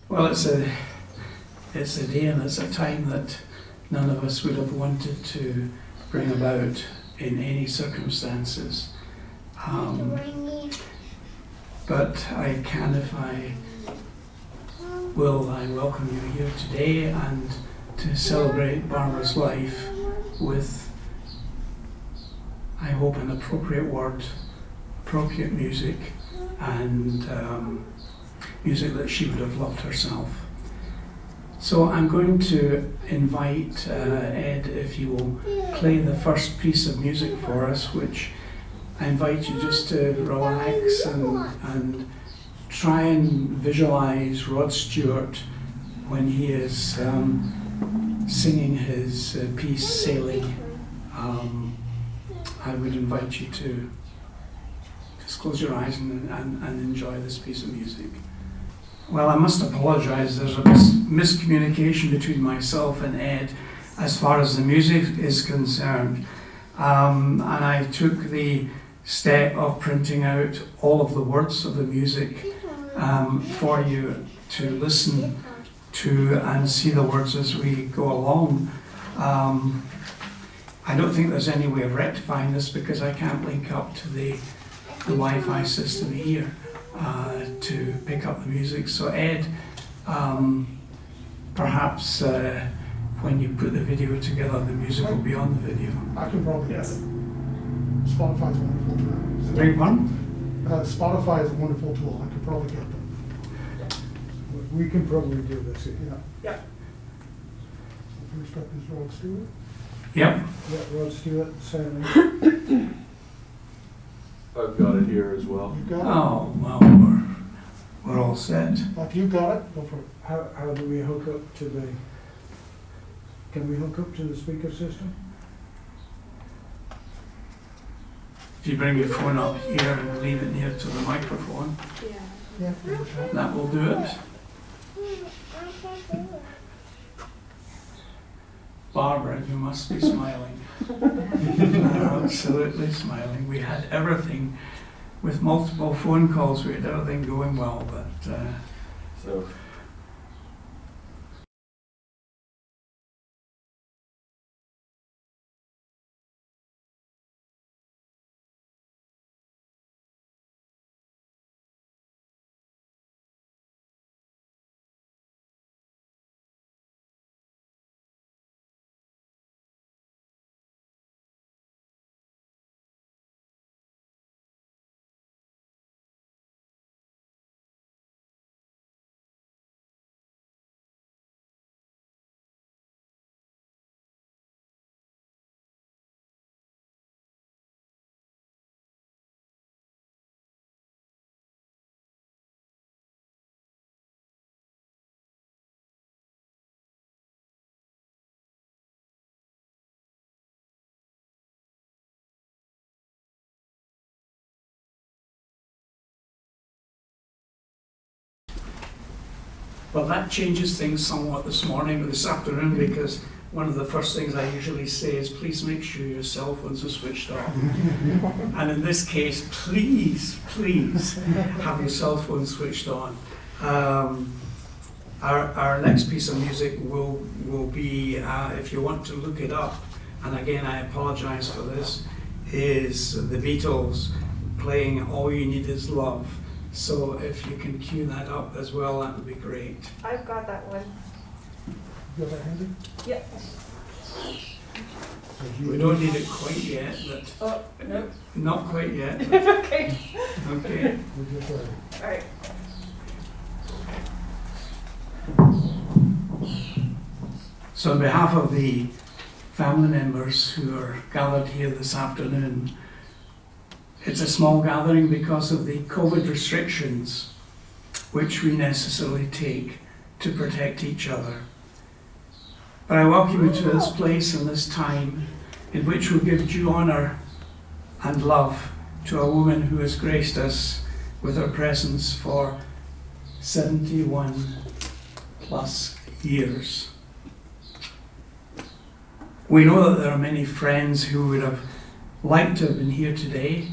Well, it's a day and it's a time that none of us would have wanted to bring about in any circumstances. But I can, if I will, I welcome you here today and to celebrate Barbara's life with, I hope, an appropriate word, appropriate music, and music that she would have loved herself. So I'm going to invite Ed, if you will play the first piece of music for us, which I invite you just to relax and try and visualize Rod Stewart when he is singing his piece, Sailing. I would invite you to just close your eyes and enjoy this piece of music. Well, I must apologize. There's a miscommunication between myself and Ed as far as the music is concerned. And I took the step of printing out all of the words of the music for you to listen to and see the words as we go along. I don't think there's any way of rectifying this because I can't link up to the Wi-Fi system here to pick up the music. So Ed, perhaps when you put the video together, the music will be on the video. I can probably get it. Spotify's a wonderful tool. Beg pardon? Spotify is a wonderful tool. I could probably get them. We can probably do this, yeah. Yeah. First up is Rod Stewart. Yep. Yeah, Rod Stewart, Sailing. I've got it here as well. You got it? Oh, well, we're all set. If you got it, go for it. How do we hook up to the, can we hook up to the speaker system? If you bring your phone up here and leave it near to the microphone, Yeah. that will do it. Barbara, you must be smiling. Absolutely smiling. We had everything with multiple phone calls. We had everything going well, but So, well, that changes things somewhat this morning or this afternoon, because one of the first things I usually say is, please make sure your cell phones are switched off. And in this case, please have your cell phone switched on. Our next piece of music will be, if you want to look it up, and again I apologize for this, is the Beatles playing All You Need Is Love. So if you can cue that up as well, that would be great. I've got that one. You got that handy? Yep. We don't need it quite yet, but Oh, no. not quite yet. Okay. Okay. We're just ready. All right. So on behalf of the family members who are gathered here this afternoon, it's a small gathering because of the COVID restrictions which we necessarily take to protect each other. But I welcome you to this place and this time in which we give due honour and love to a woman who has graced us with her presence for 71 plus years. We know that there are many friends who would have liked to have been here today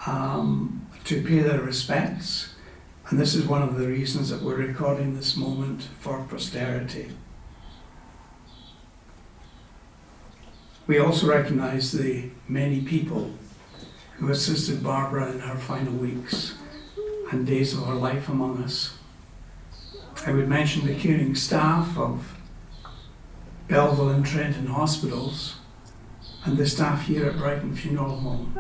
to pay their respects, And this is one of the reasons that we're recording this moment for posterity. We also recognize the many people who assisted Barbara in her final weeks and days of her life among us. I would mention the caring staff of Belleville and Trenton hospitals and the staff here at Brighton Funeral Home,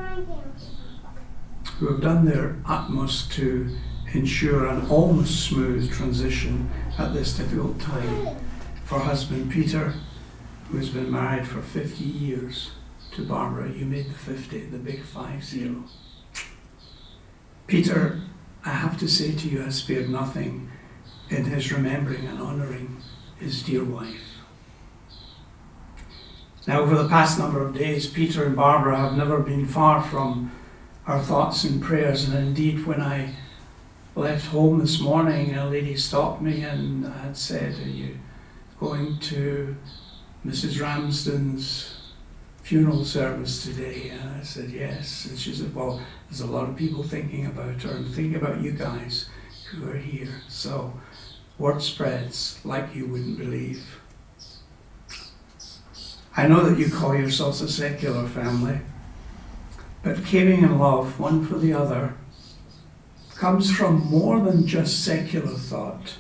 who have done their utmost to ensure an almost smooth transition at this difficult time for husband Peter, who has been married for 50 years, to Barbara. You made the 50, the big 50. Peter, I have to say to you, has spared nothing in his remembering and honouring his dear wife. Now, over the past number of days, Peter and Barbara have never been far from our thoughts and prayers, and indeed when I left home this morning, a lady stopped me and had said, "Are you going to Mrs. Ramsden's funeral service today?" And I said, "Yes." And she said, "Well, there's a lot of people thinking about her and thinking about you guys who are here. So word spreads like you wouldn't believe." I know that you call yourselves a secular family, but caring and love one for the other comes from more than just secular thought.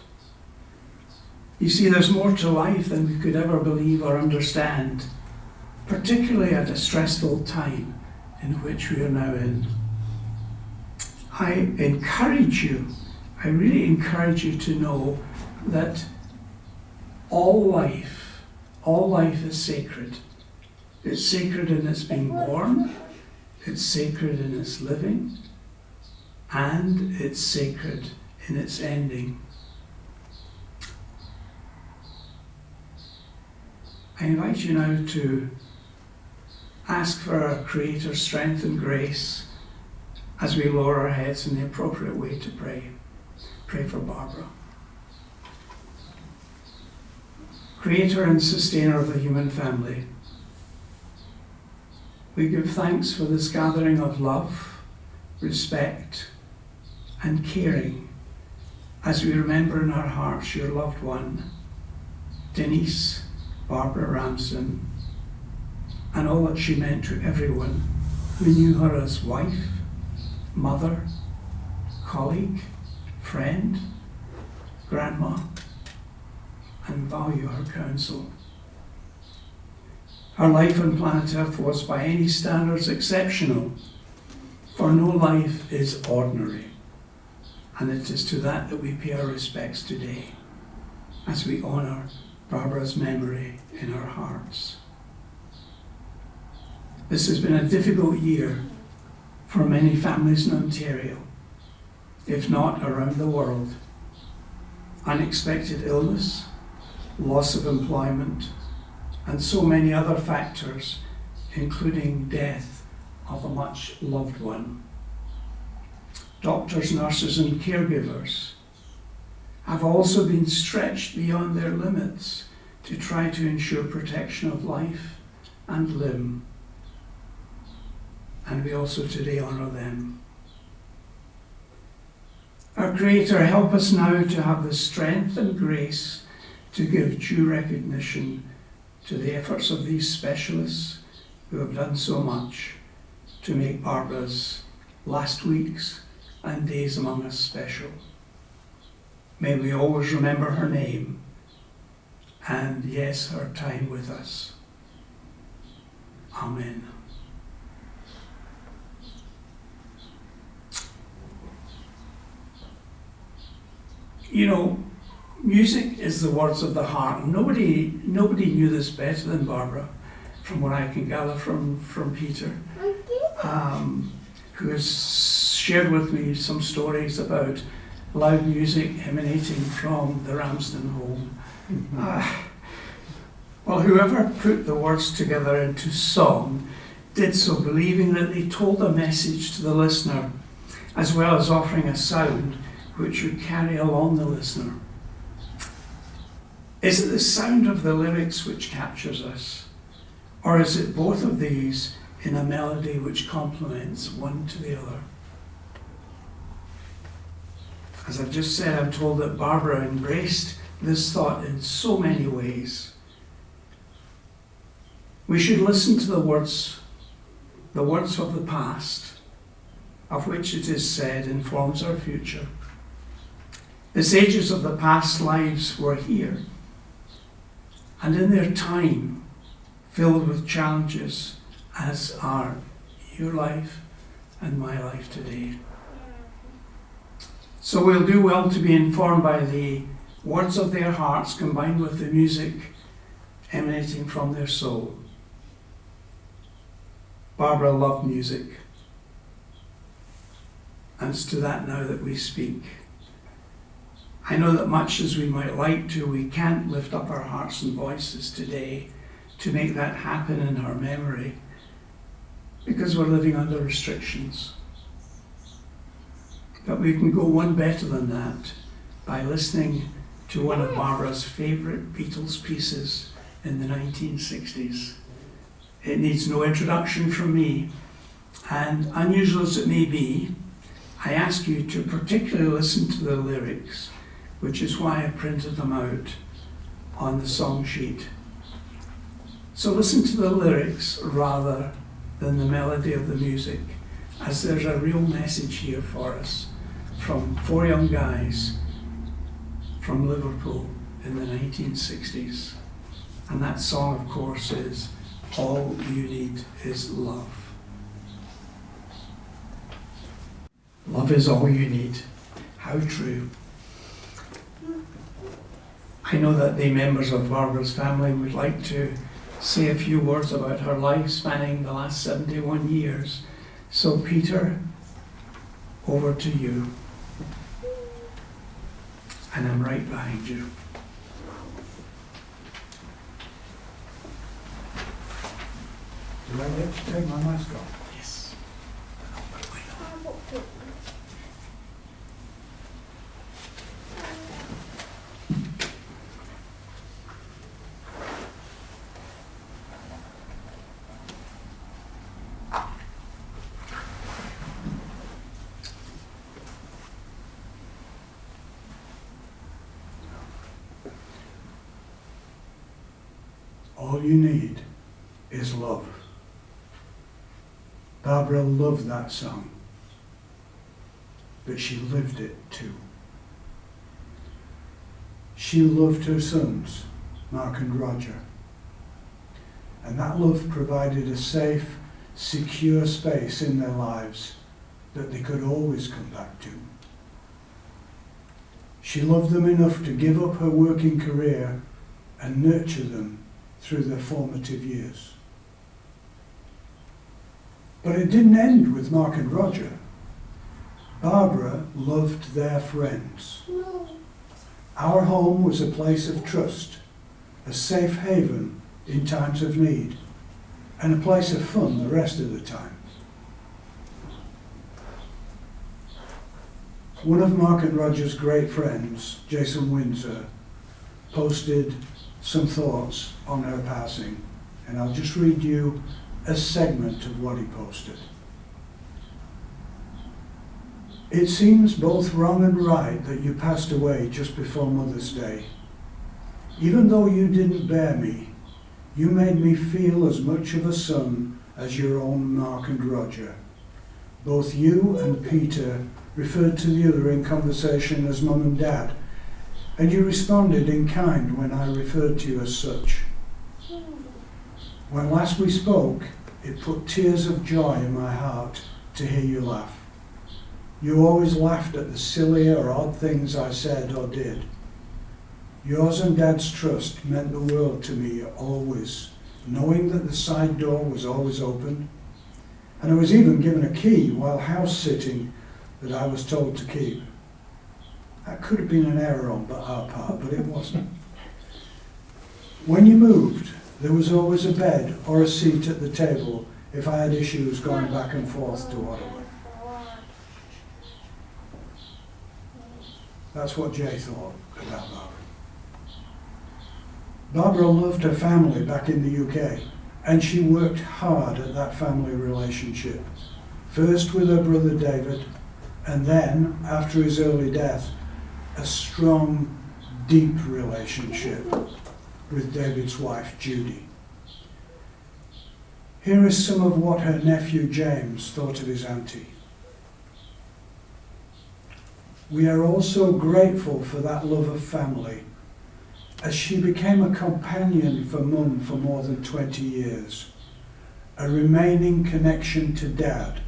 You see, there's more to life than we could ever believe or understand, particularly at a stressful time in which we are now in. I really encourage you to know that all life is sacred. It's sacred in its being born, it's sacred in its living, and it's sacred in its ending. I invite you now to ask for our Creator's strength and grace as we lower our heads in the appropriate way to pray. Pray for Barbara. Creator and sustainer of the human family, we give thanks for this gathering of love, respect, and caring as we remember in our hearts your loved one, Denise Barbara Ramsden, and all that she meant to everyone who knew her as wife, mother, colleague, friend, grandma, and value her counsel. Her life on planet Earth was by any standards exceptional, for no life is ordinary, and it is to that we pay our respects today as we honour Barbara's memory in our hearts. This has been a difficult year for many families in Ontario, if not around the world. Unexpected illness, loss of employment, and so many other factors, including death of a much loved one. Doctors, nurses, and caregivers have also been stretched beyond their limits to try to ensure protection of life and limb. And we also today honour them. Our Creator, help us now to have the strength and grace to give due recognition to the efforts of these specialists who have done so much to make Barbara's last weeks and days among us special. May we always remember her name and, yes, her time with us. Amen. You know, music is the words of the heart. And nobody knew this better than Barbara, from what I can gather from Peter, who has shared with me some stories about loud music emanating from the Ramsden home. Well, whoever put the words together into song did so believing that they told a message to the listener, as well as offering a sound which would carry along the listener. Is it the sound of the lyrics which captures us, or is it both of these in a melody which complements one to the other? As I've just said, I'm told that Barbara embraced this thought in so many ways. We should listen to the words of the past, of which it is said informs our future. The sages of the past lives were here, and in their time, filled with challenges, as are your life and my life today. So we'll do well to be informed by the words of their hearts combined with the music emanating from their soul. Barbara loved music, and it's to that now that we speak. I know that much as we might like to, we can't lift up our hearts and voices today to make that happen in her memory, because we're living under restrictions. But we can go one better than that by listening to one of Barbara's favourite Beatles pieces in the 1960s. It needs no introduction from me, and unusual as it may be, I ask you to particularly listen to the lyrics, which is why I printed them out on the song sheet. So listen to the lyrics rather than the melody of the music, as there's a real message here for us from four young guys from Liverpool in the 1960s. And that song, of course, is All You Need Is Love. Love is all you need. How true. I know that the members of Barbara's family would like to say a few words about her life spanning the last 71 years. So Peter, over to you. And I'm right behind you. Do I get to take my mask off? Yes. All you need is love. Barbara loved that song, but she lived it too. She loved her sons, Mark and Roger, and that love provided a safe, secure space in their lives that they could always come back to. She loved them enough to give up her working career and nurture them through their formative years. But it didn't end with Mark and Roger. Barbara loved their friends. Our home was a place of trust, a safe haven in times of need, and a place of fun the rest of the time. One of Mark and Roger's great friends, Jason Windsor, posted some thoughts on her passing, and I'll just read you a segment of what he posted. It seems both wrong and right that you passed away just before Mother's Day. Even though you didn't bear me, you made me feel as much of a son as your own Mark and Roger. Both you and Peter referred to the other in conversation as Mum and Dad, and you responded in kind when I referred to you as such. When last we spoke, it put tears of joy in my heart to hear you laugh. You always laughed at the silly or odd things I said or did. Yours and Dad's trust meant the world to me always, knowing that the side door was always open, and I was even given a key while house sitting that I was told to keep. That could have been an error on our part, but it wasn't. When you moved, there was always a bed or a seat at the table if I had issues going back and forth to Ottawa. That's what Jay thought about Barbara. Barbara loved her family back in the UK, and she worked hard at that family relationship. First with her brother David, And then, after his early death, a strong, deep relationship with David's wife, Judy. Here is some of what her nephew James thought of his auntie. We are also grateful for that love of family, as she became a companion for Mum for more than 20 years, a remaining connection to Dad,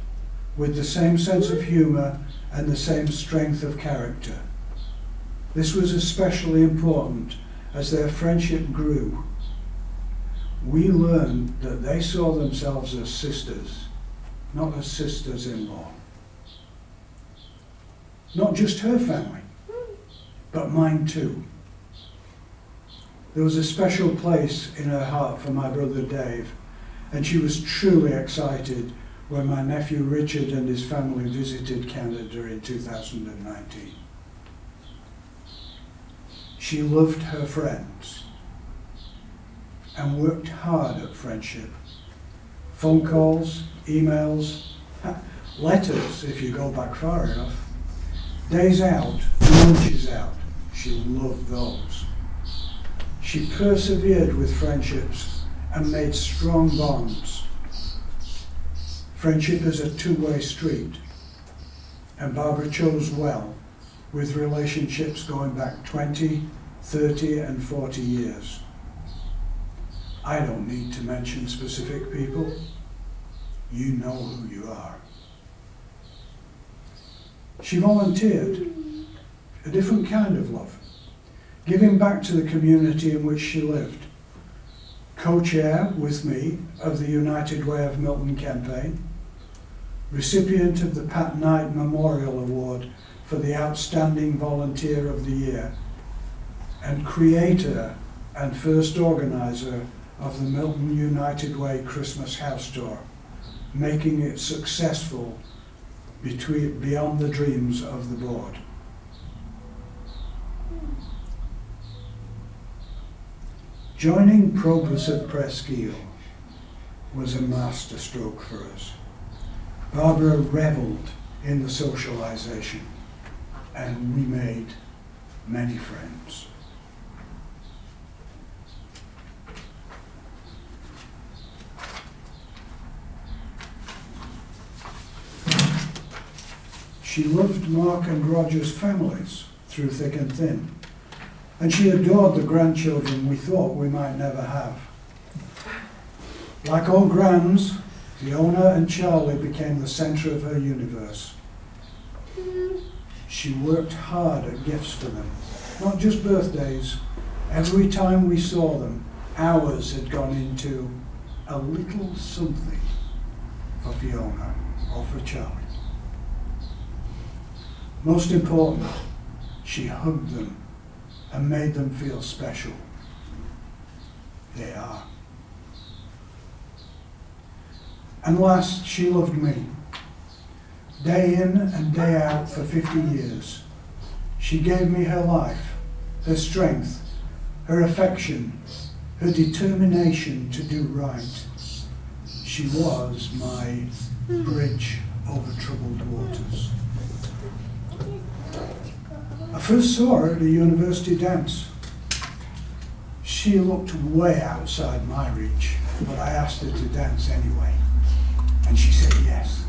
with the same sense of humour and the same strength of character. This was especially important as their friendship grew. We learned that they saw themselves as sisters, not as sisters-in-law. Not just her family, but mine too. There was a special place in her heart for my brother Dave, and she was truly excited when my nephew Richard and his family visited Canada in 2019. She loved her friends and worked hard at friendship. Phone calls, emails, letters if you go back far enough, days out, lunches out. She loved those. She persevered with friendships and made strong bonds. Friendship is a two-way street, and Barbara chose well, with relationships going back 20, 30 and 40 years. I don't need to mention specific people. You know who you are. She volunteered, a different kind of love, giving back to the community in which she lived. Co-chair with me of the United Way of Milton campaign, recipient of the Pat Knight Memorial Award for the Outstanding Volunteer of the Year, and creator and first organiser of the Milton United Way Christmas House Tour, making it successful beyond the dreams of the board. Joining Progressive Presqu'île was a masterstroke for us. Barbara revelled in the socialisation, and we made many friends. She loved Mark and Roger's families through thick and thin, and she adored the grandchildren we thought we might never have. Like all grands, Fiona and Charlie became the centre of her universe. She worked hard at gifts for them, not just birthdays. Every time we saw them, hours had gone into a little something for Fiona or for Charlie. Most important, she hugged them and made them feel special. They are. And last, she loved me. Day in and day out for 50 years. She gave me her life, her strength, her affection, her determination to do right. She was my bridge over troubled waters. I first saw her at a university dance. She looked way outside my reach, but I asked her to dance anyway, and she said yes.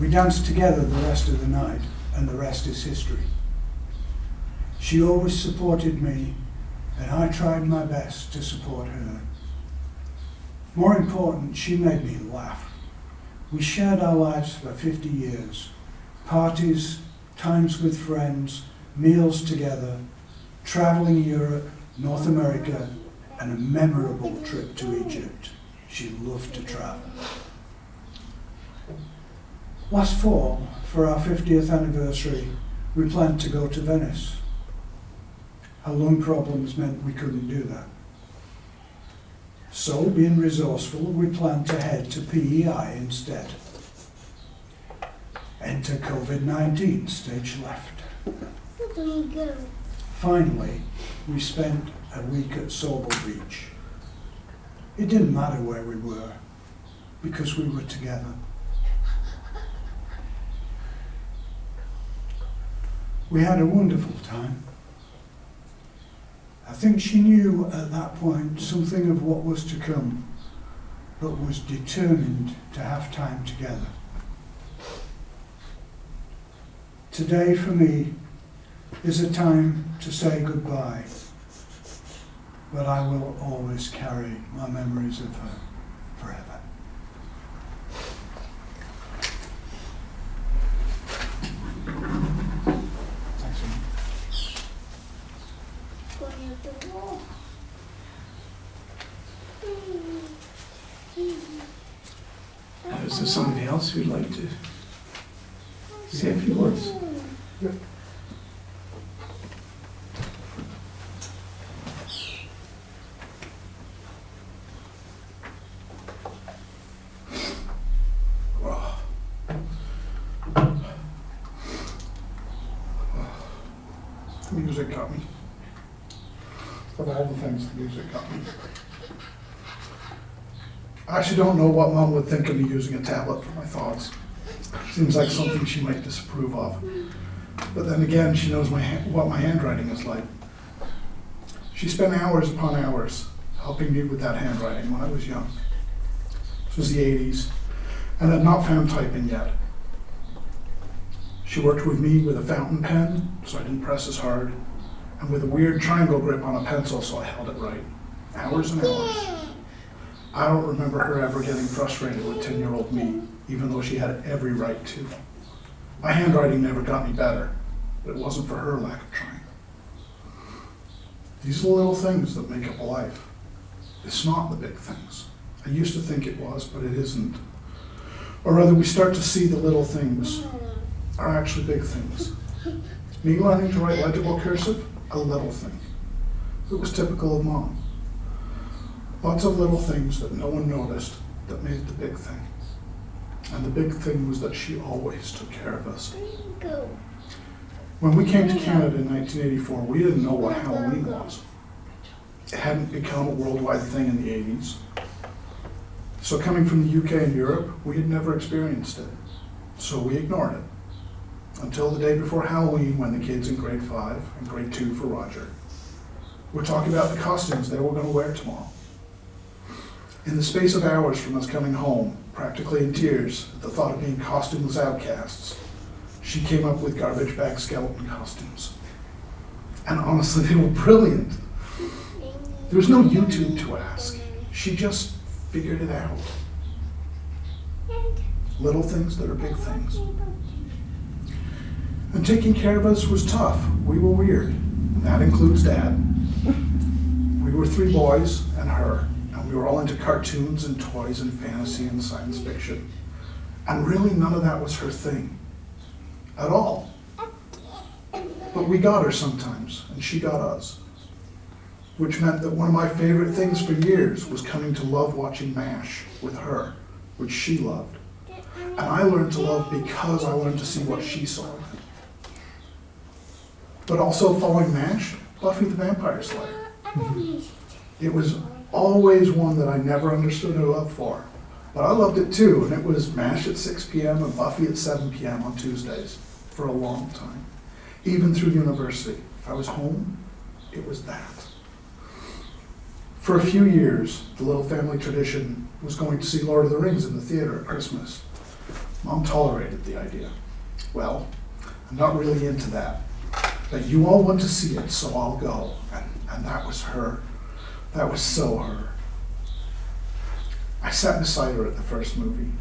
We danced together the rest of the night, and the rest is history. She always supported me, and I tried my best to support her. More important, she made me laugh. We shared our lives for 50 years. Parties, times with friends, meals together, traveling Europe, North America, and a memorable trip to Egypt. She loved to travel. Last fall, for our 50th anniversary, we planned to go to Venice. Her lung problems meant we couldn't do that. So, being resourceful, we planned to head to PEI instead. Enter COVID-19, stage left. Finally, we spent a week at Sobel Beach. It didn't matter where we were, because we were together. We had a wonderful time. I think she knew at that point something of what was to come, but was determined to have time together. Today for me is a time to say goodbye, but I will always carry my memories of her forever. Thanks, Ian. Now, is there somebody else who'd like to say a few words? The music got me. Of all the things, the music got me. I actually don't know what Mom would think of me using a tablet for my thoughts. Seems like something she might disapprove of. But then again, she knows what my handwriting is like. She spent hours upon hours helping me with that handwriting when I was young. This was the 80s, and I'd not found typing yet. She worked with me with a fountain pen, so I didn't press as hard, and with a weird triangle grip on a pencil, so I held it right. Hours and hours. I don't remember her ever getting frustrated with 10-year-old me, even though she had every right to. My handwriting never got me better, but it wasn't for her lack of trying. These are the little things that make up a life. It's not the big things. I used to think it was, but it isn't. Or rather, we start to see the little things are actually big things. Me learning to write legible cursive, a little thing. It was typical of Mom. Lots of little things that no one noticed that made the big thing. And the big thing was that she always took care of us. When we came to Canada in 1984, we didn't know what Halloween was. It hadn't become a worldwide thing in the 80s. So coming from the UK and Europe, we had never experienced it. So we ignored it. Until the day before Halloween, when the kids in grade 5 and grade 2 for Roger were talking about the costumes they were going to wear tomorrow. In the space of hours from us coming home, practically in tears at the thought of being costumeless outcasts, she came up with garbage bag skeleton costumes. And honestly, they were brilliant. There was no YouTube to ask. She just figured it out. Little things that are big things. And taking care of us was tough. We were weird. And that includes Dad. We were 3 boys and her. And we were all into cartoons and toys and fantasy and science fiction. And really none of that was her thing. At all. But we got her sometimes, and she got us. Which meant that one of my favorite things for years was coming to love watching MASH with her, which she loved. And I learned to love because I learned to see what she saw in it. But also following MASH, Buffy the Vampire Slayer. It was always one that I never understood her love for. But I loved it too, and it was MASH at 6 p.m. and Buffy at 7 p.m. on Tuesdays for a long time. Even through university. If I was home, it was that. For a few years, the little family tradition was going to see Lord of the Rings in the theater at Christmas. Mom tolerated the idea. Well, I'm not really into that. But you all want to see it, so I'll go. And that was her. That was so her. I sat beside her at the first movie.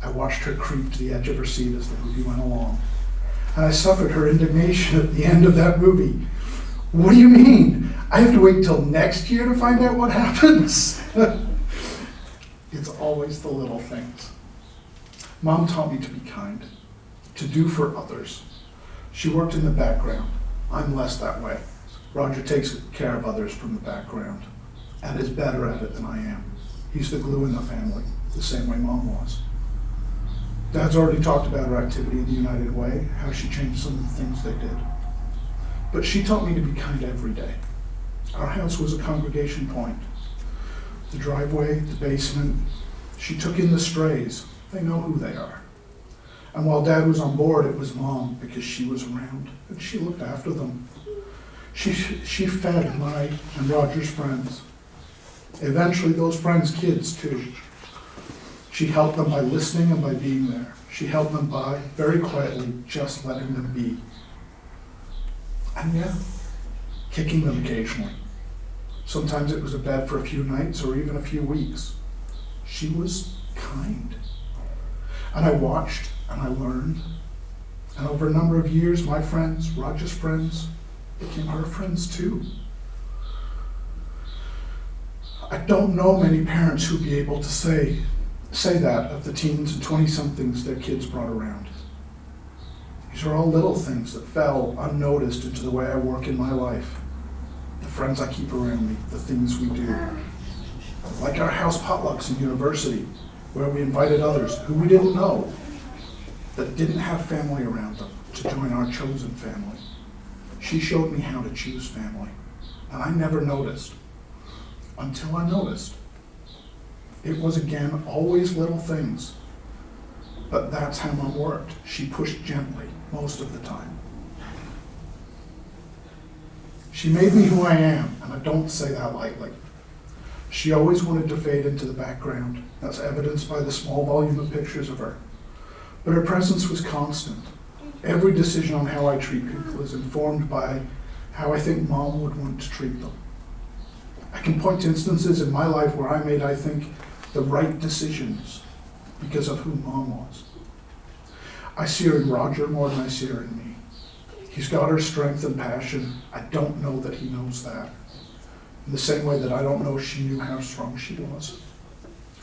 I watched her creep to the edge of her seat as the movie went along. And I suffered her indignation at the end of that movie. What do you mean? I have to wait till next year to find out what happens? It's always the little things. Mom taught me to be kind, to do for others. She worked in the background. I'm less that way. Roger takes care of others from the background and is better at it than I am. He's the glue in the family, the same way Mom was. Dad's already talked about her activity in the United Way, how she changed some of the things they did. But she taught me to be kind every day. Our house was a congregation point. The driveway, the basement, she took in the strays. They know who they are. And while Dad was on board, it was Mom, because she was around and she looked after them. She fed my and Roger's friends. Eventually those friends' kids too. She helped them by listening and by being there. She helped them by, very quietly, just letting them be. And yeah, kicking them occasionally. Sometimes it was a bed for a few nights or even a few weeks. She was kind. And I watched and I learned. And over a number of years, my friends, Roger's friends, became her friends too. I don't know many parents who'd be able to say that of the teens and 20-somethings their kids brought around. These are all little things that fell unnoticed into the way I work in my life. The friends I keep around me, the things we do. Like our house potlucks in university, where we invited others who we didn't know, that didn't have family around them, to join our chosen family. She showed me how to choose family, and I never noticed, until I noticed. It was, again, always little things, but that's how Mom worked. She pushed gently most of the time. She made me who I am, and I don't say that lightly. She always wanted to fade into the background. That's evidenced by the small volume of pictures of her. But her presence was constant. Every decision on how I treat people is informed by how I think Mom would want to treat them. I can point to instances in my life where I made, I think, the right decisions because of who Mom was. I see her in Roger more than I see her in me. He's got her strength and passion. I don't know that he knows that. In the same way that I don't know she knew how strong she was.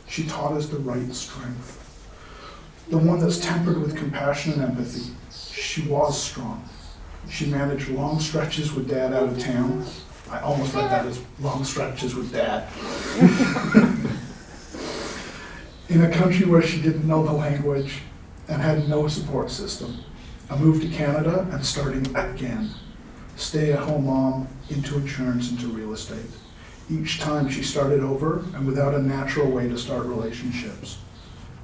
She taught us the right strength. The one that's tempered with compassion and empathy. She was strong. She managed long stretches with Dad out of town. I almost read that as long stretches with Dad. In a country where she didn't know the language and had no support system. A move to Canada and starting again. Stay-at-home mom, into insurance, into real estate. Each time she started over and without a natural way to start relationships.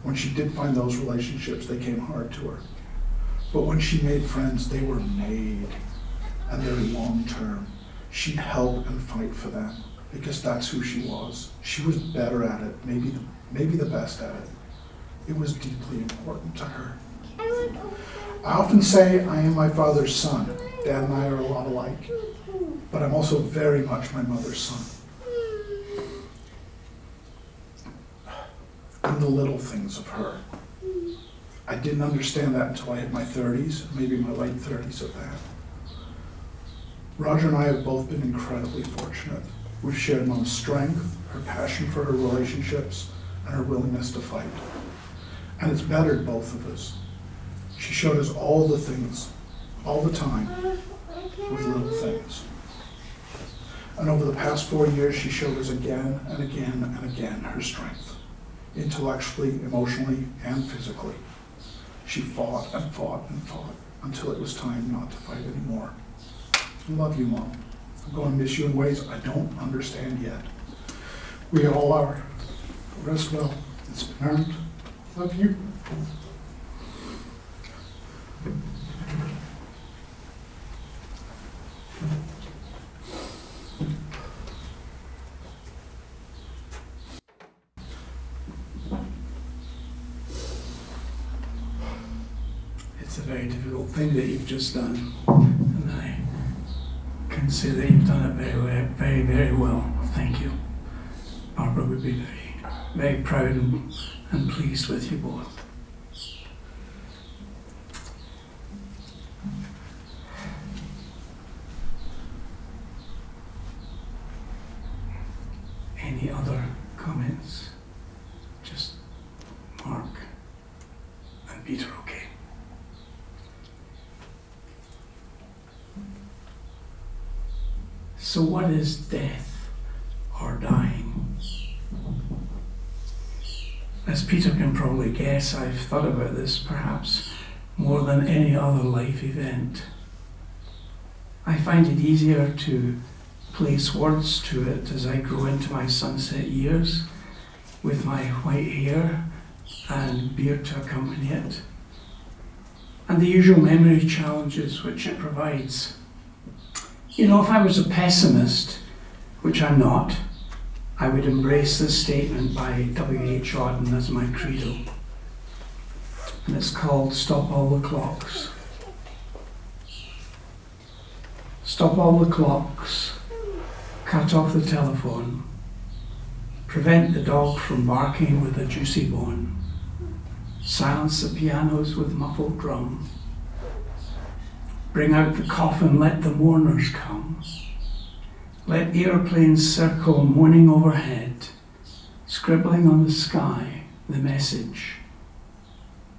When she did find those relationships, they came hard to her. But when she made friends, they were made, and they're long-term. She'd help and fight for them, because that's who she was. She was better at it, maybe the best at it. It was deeply important to her. I often say I am my father's son. Dad and I are a lot alike, but I'm also very much my mother's son. And the little things of her. I didn't understand that until I hit my 30s, maybe my late 30s at that. Roger and I have both been incredibly fortunate. We've shared Mom's strength, her passion for her relationships, and her willingness to fight. And it's bettered both of us. She showed us all the things, all the time, with little things. And over the past 4 years, she showed us again and again and again her strength, intellectually, emotionally, and physically. She fought and fought and fought until it was time not to fight anymore. I love you, Mom. I'm going to miss you in ways I don't understand yet. We all are. Rest well. It's been earned. Love you. It's a very difficult thing that you've just done, and I can say that you've done it very, very well. Thank you. Barbara would be very, very proud and pleased with you both. Any other comments? Just Mark and Peter, okay? So what is death or dying? As Peter can probably guess, I've thought about this perhaps more than any other life event. I find it easier to place words to it as I grow into my sunset years with my white hair and beard to accompany it. and the usual memory challenges which it provides. You know, if I was a pessimist, which I'm not, I would embrace this statement by W.H. Auden as my credo. And it's called Stop All the Clocks. Stop all the clocks, cut off the telephone, prevent the dog from barking with a juicy bone, silence the pianos with muffled drum, bring out the coffin, let the mourners come, let airplanes circle moaning overhead, scribbling on the sky the message,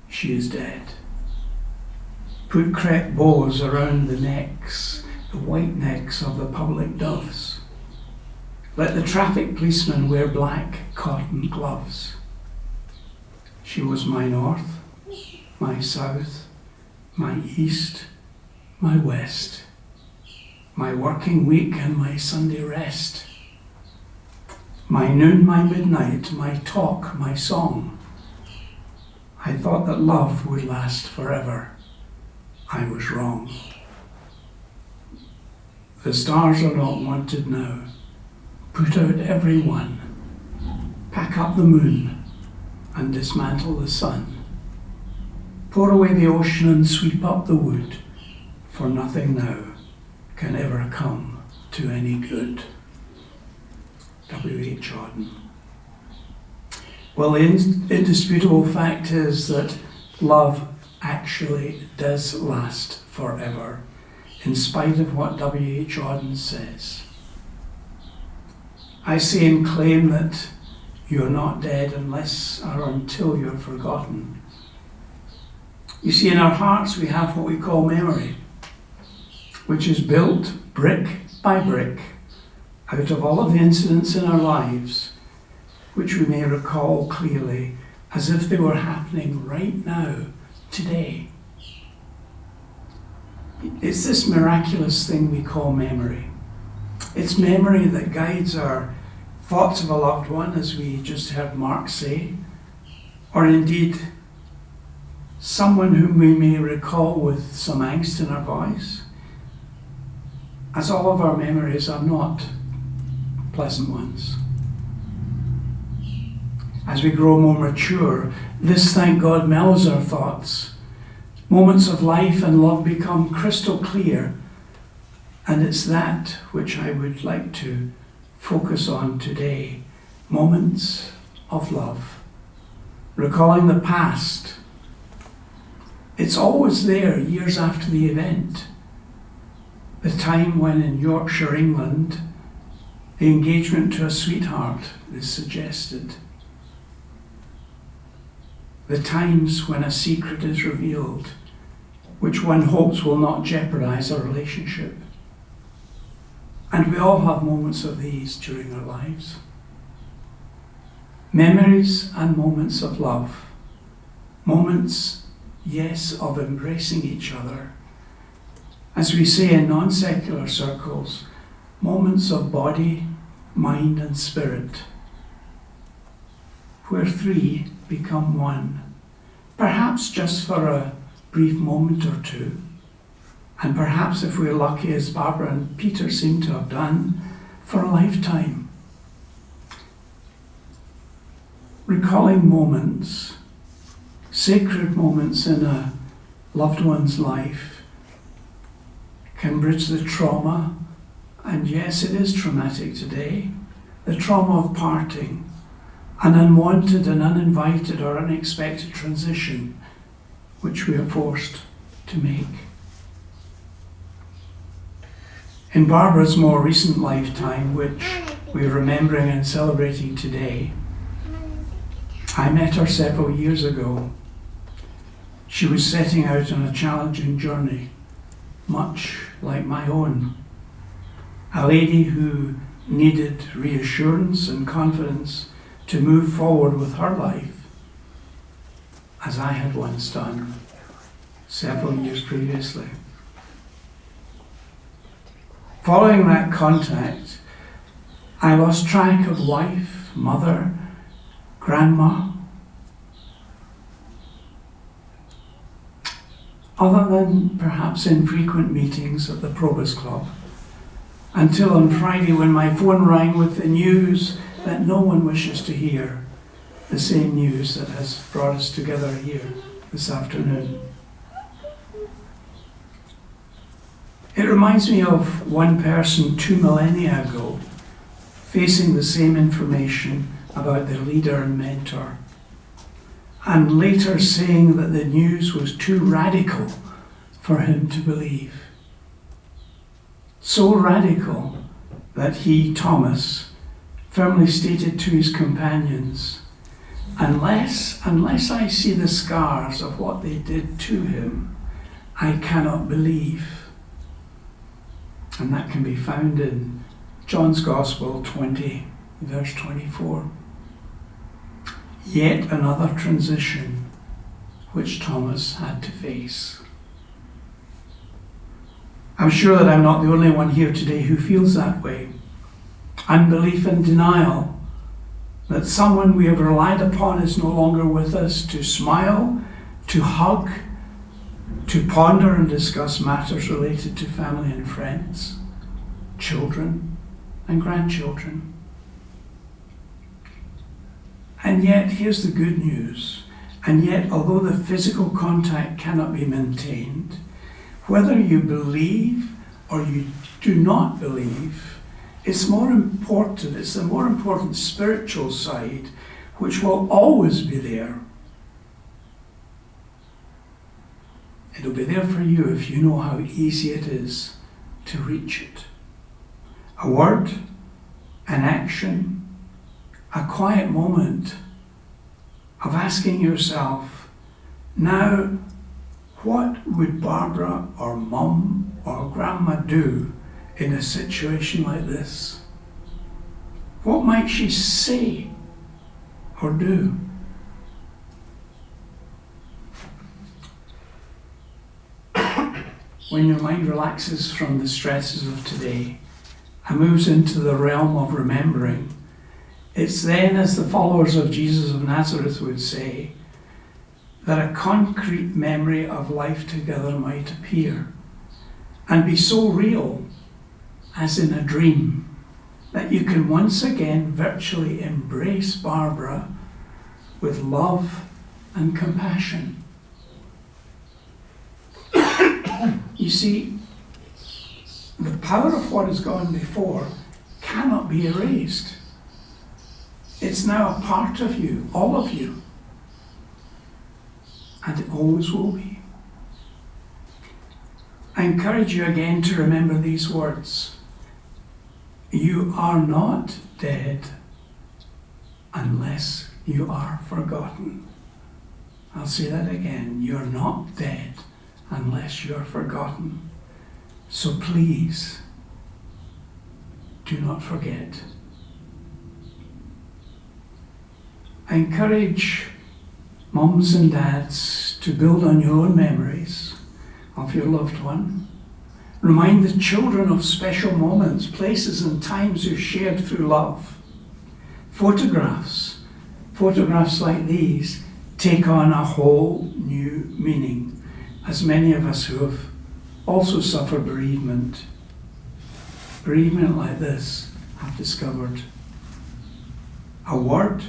she is dead. Put crepe bows around the necks, the white necks of the public doves. Let the traffic policemen wear black cotton gloves. She was my north, my south, my east, my west, my working week and my Sunday rest, my noon, my midnight, my talk, my song. I thought that love would last forever. I was wrong. The stars are not wanted now. Put out every one. Pack up the moon and dismantle the sun. Pour away the ocean and sweep up the wood, for nothing now can ever come to any good. W.H. Auden. Well, the indisputable fact is that love actually does last forever, in spite of what W.H. Auden says. I say and claim that you're not dead unless or until you're forgotten. You see, in our hearts we have what we call memory, which is built brick by brick out of all of the incidents in our lives which we may recall clearly as if they were happening right now, today. It's this miraculous thing we call memory. It's memory that guides our thoughts of a loved one, as we just heard Mark say, or indeed someone whom we may recall with some angst in our voice, as all of our memories are not pleasant ones. As we grow more mature, this, thank God, mellows our thoughts. Moments of life and love become crystal clear, and it's that which I would like to focus on today. Moments of love. Recalling the past. It's always there years after the event. The time when in Yorkshire, England, the engagement to a sweetheart is suggested. The times when a secret is revealed, which one hopes will not jeopardize a relationship. And we all have moments of these during our lives. Memories and moments of love. Moments, yes, of embracing each other. As we say in non-secular circles, moments of body, mind and spirit, where three become one, perhaps just for a brief moment or two, and perhaps if we're lucky, as Barbara and Peter seem to have done, for a lifetime. Recalling moments, sacred moments in a loved one's life, can bridge the trauma, and yes, it is traumatic today, the trauma of parting, an unwanted and uninvited or unexpected transition which we are forced to make. In Barbara's more recent lifetime, which we're remembering and celebrating today, I met her several years ago. She was setting out on a challenging journey, much like my own. A lady who needed reassurance and confidence to move forward with her life, as I had once done several years previously. Following that contact, I lost track of wife, mother, grandma. other than perhaps infrequent meetings at the Probus Club, until on Friday when my phone rang with the news that no one wishes to hear, the same news that has brought us together here this afternoon. It reminds me of one person 2 millennia ago facing the same information about their leader and mentor, and later saying that the news was too radical for him to believe. So radical that he, Thomas, firmly stated to his companions, unless I see the scars of what they did to him, I cannot believe. And that can be found in John's Gospel 20, verse 24. Yet another transition which Thomas had to face. I'm sure that I'm not the only one here today who feels that way. Unbelief and denial that someone we have relied upon is no longer with us to smile, to hug, to ponder and discuss matters related to family and friends, children and grandchildren. And yet, here's the good news. And yet, although the physical contact cannot be maintained, whether you believe or you do not believe, it's the more important spiritual side which will always be there. It'll be there for you if you know how easy it is to reach it. A word, an action, a quiet moment of asking yourself, now, what would Barbara or Mum or Grandma do in a situation like this? What might she say or do? When your mind relaxes from the stresses of today and moves into the realm of remembering, it's then, as the followers of Jesus of Nazareth would say, that a concrete memory of life together might appear and be so real as in a dream that you can once again virtually embrace Barbara with love and compassion. You see, the power of what has gone before cannot be erased. It's now a part of you, all of you. And it always will be. I encourage you again to remember these words. You are not dead unless you are forgotten. I'll say that again. You're not dead unless you're forgotten. So please, do not forget. I encourage mums and dads to build on your own memories of your loved one. Remind the children of special moments, places and times you shared through love. Photographs like these take on a whole new meaning, as many of us who have also suffered bereavement like this have discovered. A word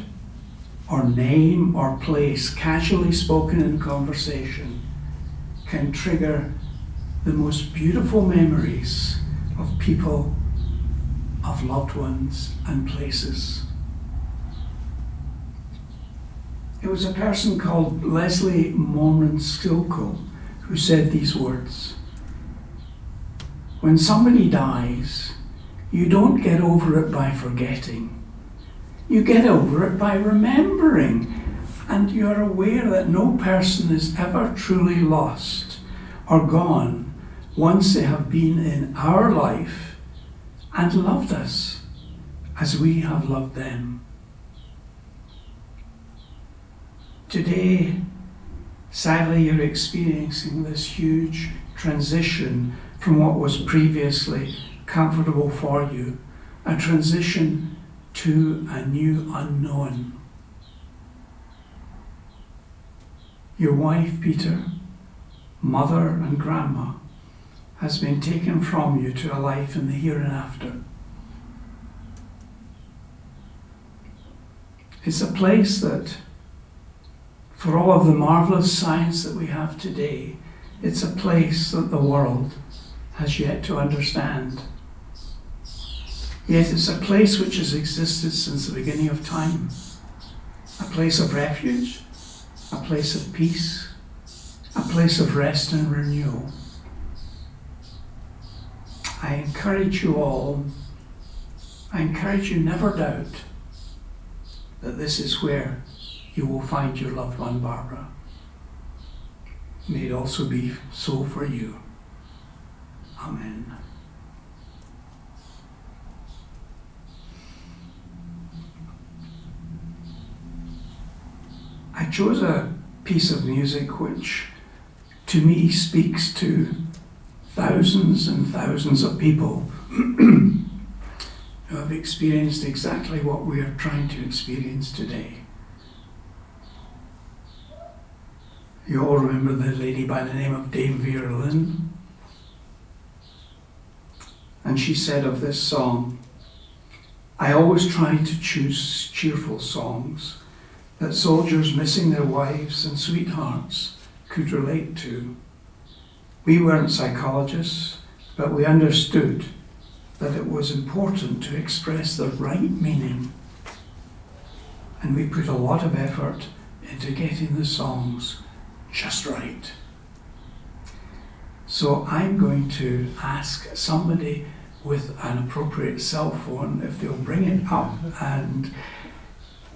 or name or place casually spoken in conversation can trigger the most beautiful memories of people, of loved ones and places. It was a person called Leslie Morin-Stilco who said these words. When somebody dies, you don't get over it by forgetting. You get over it by remembering, and you're aware that no person is ever truly lost or gone once they have been in our life and loved us as we have loved them. Today, sadly, you're experiencing this huge transition from what was previously comfortable for you, a transition to a new unknown. Your wife, Peter, mother and grandma has been taken from you to a life in the here and after. It's a place that, for all of the marvelous science that we have today, it's a place that the world has yet to understand. Yet it's a place which has existed since the beginning of time. A place of refuge, a place of peace, a place of rest and renewal. I encourage you all, I encourage you never doubt that this is where you will find your loved one, Barbara. May it also be so for you. Amen. I chose a piece of music which, to me, speaks to thousands and thousands of people who have experienced exactly what we are trying to experience today. You all remember the lady by the name of Dame Vera Lynn? And she said of this song, "I always try to choose cheerful songs that soldiers missing their wives and sweethearts could relate to. We weren't psychologists, but we understood that it was important to express the right meaning. And we put a lot of effort into getting the songs just right." So I'm going to ask somebody with an appropriate cell phone if they'll bring it up, and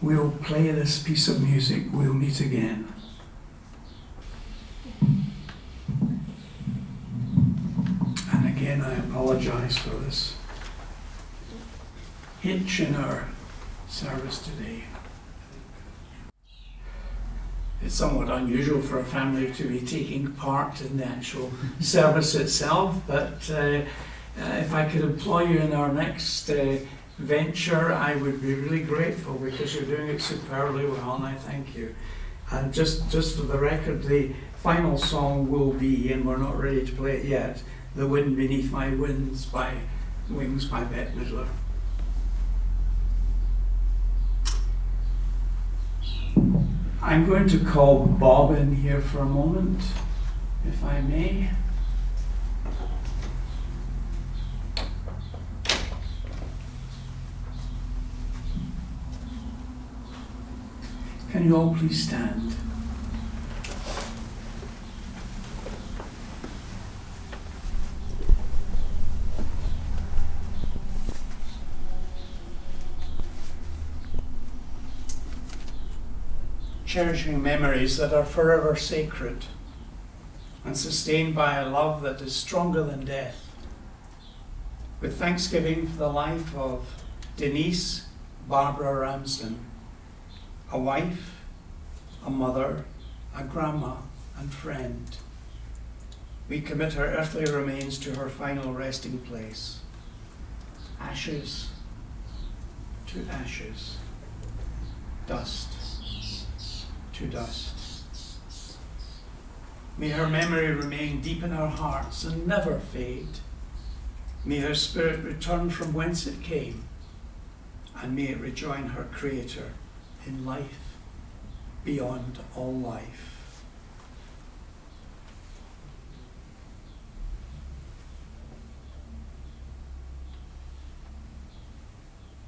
we'll play this piece of music. We'll meet again. And again, I apologize for this hitch in our service today. It's somewhat unusual for a family to be taking part in the actual service itself, but if I could employ you in our next venture, I would be really grateful, because you're doing it superbly well, and I thank you. And just for the record, the final song will be, and we're not ready to play it yet, "The Wind Beneath My Wings" by Bette Midler. I'm going to call Bob in here for a moment, if I may. Can you all please stand? Cherishing memories that are forever sacred and sustained by a love that is stronger than death. With thanksgiving for the life of Denise Barbara Ramsden, a wife, a mother, a grandma, and friend, we commit her earthly remains to her final resting place. Ashes to ashes, dust to dust. May her memory remain deep in our hearts and never fade. May her spirit return from whence it came, and may it rejoin her Creator in life beyond all life.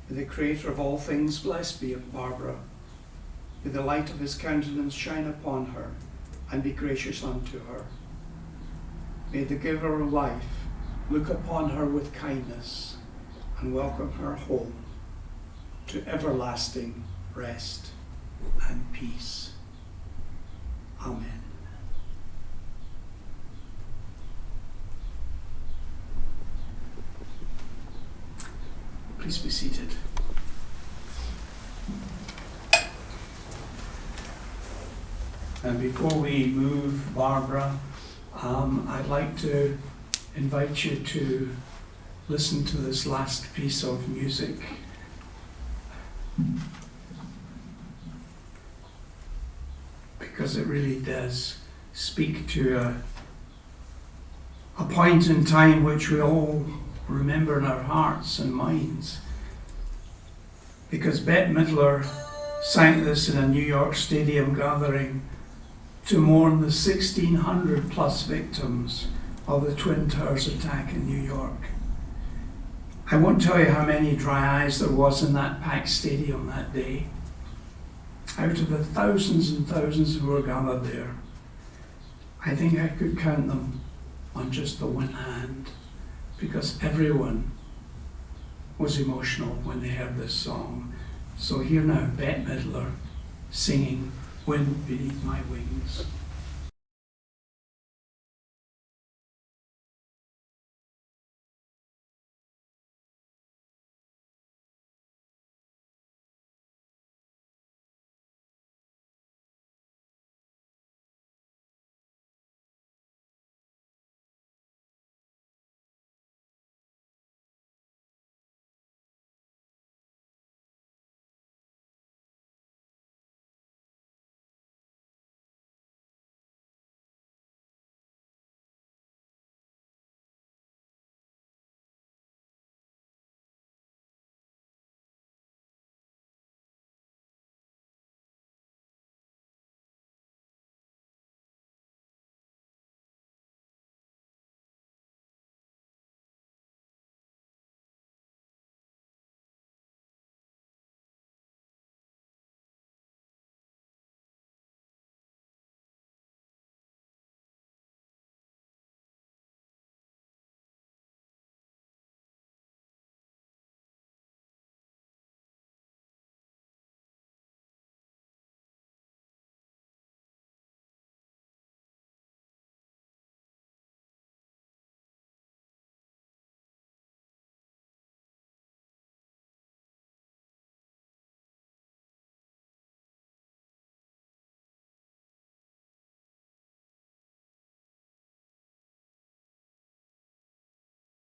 May the Creator of all things blessed be of Barbara. May the light of his countenance shine upon her and be gracious unto her. May the giver of life look upon her with kindness and welcome her home to everlasting rest and peace. Amen. Please be seated. And before we move Barbara, I'd like to invite you to listen to this last piece of music. Because it really does speak to a point in time which we all remember in our hearts and minds. Because Bette Midler sang this in a New York Stadium gathering to mourn the 1,600 plus victims of the Twin Towers attack in New York. I won't tell you how many dry eyes there was in that packed stadium that day. Out of the thousands and thousands who were gathered there, I think I could count them on just the one hand, because everyone was emotional when they heard this song. So here now, Bette Midler singing Wind Beneath My Wings.